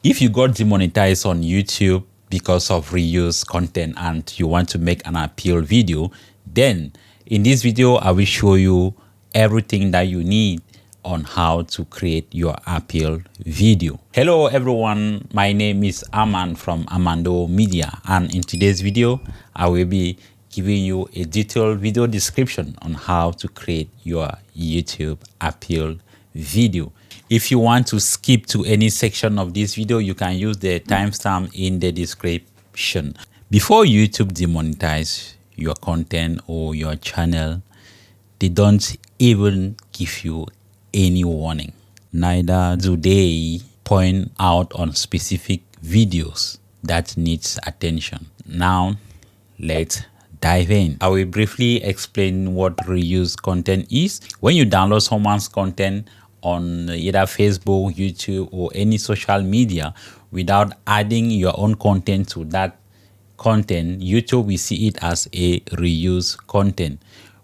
If you got demonetized on YouTube because of reused content and you want to make an appeal video, then in this video, I will show you everything that you need on how to create your appeal video. Hello everyone, my name is Armando from Armando Media, and in today's video, I will be giving you a detailed video description on how to create your YouTube appeal video. If you want to skip to any section of this video, you can use the timestamp in the description. Before YouTube demonetize your content or your channel, they don't even give you any warning. Neither do they point out on specific videos that needs attention. Now, let's dive in. I will briefly explain what reused content is. When you download someone's content on either Facebook, YouTube, or any social media without adding your own content to that content, YouTube will see it as a reused content.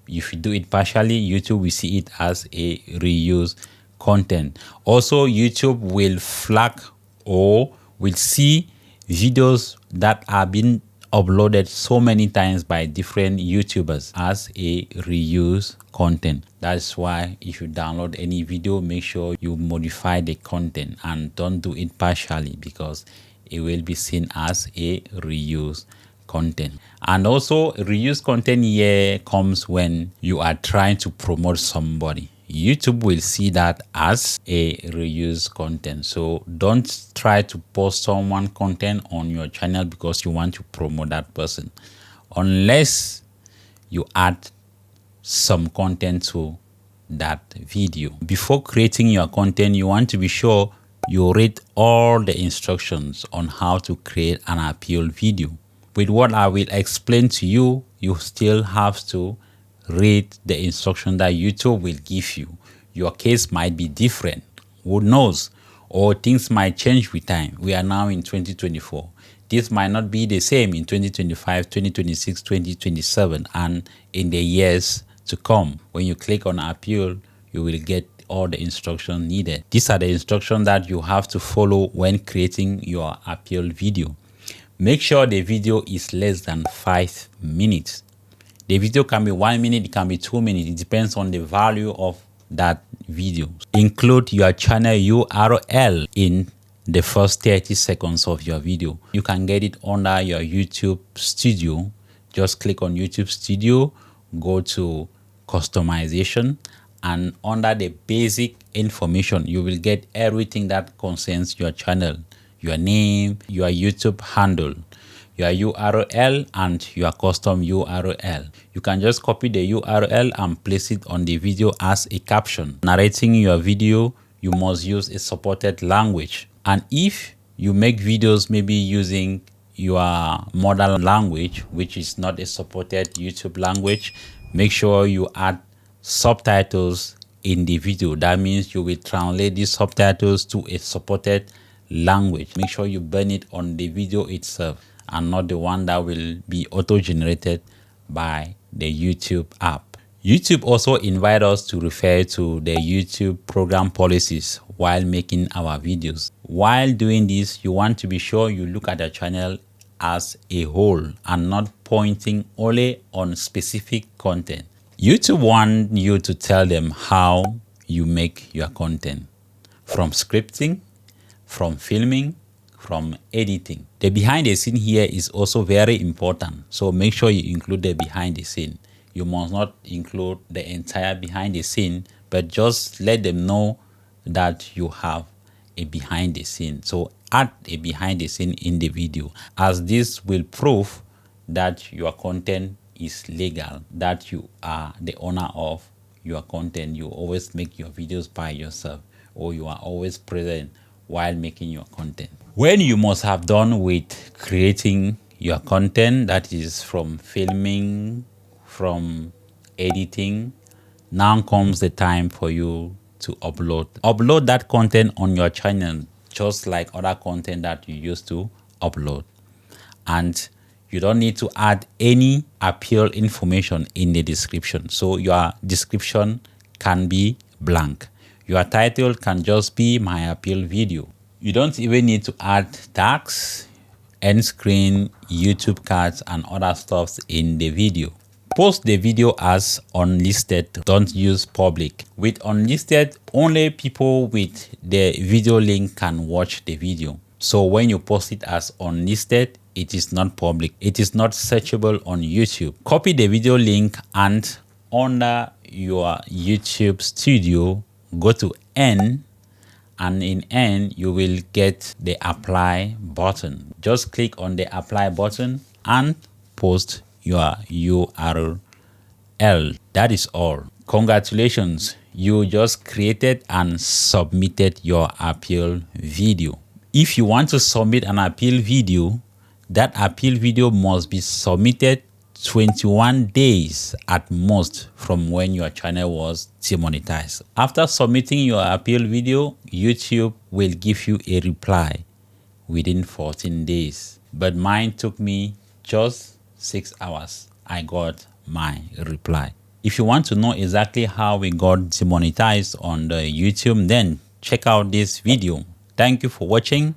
If you do it partially, YouTube will see it as a reused content. Also, YouTube will flag or will see videos that are being uploaded so many times by different YouTubers as a reused content. That's why if you download any video, make sure you modify the content and don't do it partially, because it will be seen as a reused content. And also, reused content here comes when you are trying to promote somebody. YouTube will see that as a reused content. So don't try to post someone content on your channel because you want to promote that person, unless you add some content to that video. Before creating your content, you want to be sure you read all the instructions on how to create an appeal video. With what I will explain to you, you still have to read the instruction that YouTube will give you. Your case might be different, who knows, or things might change with time. We are now in 2024. This might not be the same in 2025, 2026, 2027, and in the years to come. When you click on appeal, you will get all the instructions needed. These are the instructions that you have to follow when creating your appeal video. Make sure the video is less than 5 minutes. The video can be 1 minute, it can be 2 minutes. It depends on the value of that video. Include your channel URL in the first 30 seconds of your video. You can get it under your YouTube Studio. Just click on YouTube Studio, go to customization, and under the basic information, you will get everything that concerns your channel. Your name, your YouTube handle, your URL, and your custom URL. You can just copy the URL and place it on the video as a caption. Narrating your video, you must use a supported language. And if you make videos maybe using your mother language, which is not a supported YouTube language, make sure you add subtitles in the video. That means you will translate these subtitles to a supported language. Make sure you burn it on the video itself and not the one that will be auto-generated by the YouTube app. YouTube also invite us to refer to the YouTube program policies while making our videos. While doing this, you want to be sure you look at the channel as a whole and not pointing only on specific content. YouTube want you to tell them how you make your content, from scripting, from filming, from editing. The behind the scene here is also very important. So make sure you include the behind the scene. You must not include the entire behind the scene, but just let them know that you have a behind the scene. So add a behind the scene in the video, as this will prove that your content is legal, that you are the owner of your content. You always make your videos by yourself, or you are always present while making your content. When you must have done with creating your content, that is from filming, from editing, now comes the time for you to upload. Upload that content on your channel, just like other content that you used to upload. And you don't need to add any appeal information in the description. So your description can be blank. Your title can just be my appeal video. You don't even need to add tags, end screen, YouTube cards, and other stuffs in the video. Post the video as unlisted, don't use public. With unlisted, only people with the video link can watch the video. So when you post it as unlisted, it is not public. It is not searchable on YouTube. Copy the video link and under your YouTube studio, go to N, and in N you will get the apply button. Just click on the apply button and post your URL. That is all. Congratulations, you just created and submitted your appeal video. If you want to submit an appeal video, that appeal video must be submitted 21 days at most from when your channel was demonetized. After submitting your appeal video, YouTube will give you a reply within 14 days. But mine took me just 6 hours. I got my reply. If you want to know exactly how we got demonetized on the YouTube, then check out this video. Thank you for watching.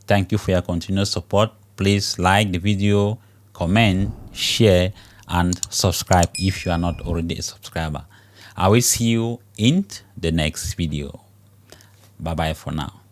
Thank you for your continuous support. Please like the video, comment, share, and subscribe if you are not already a subscriber. I will see you in the next video. Bye bye for now.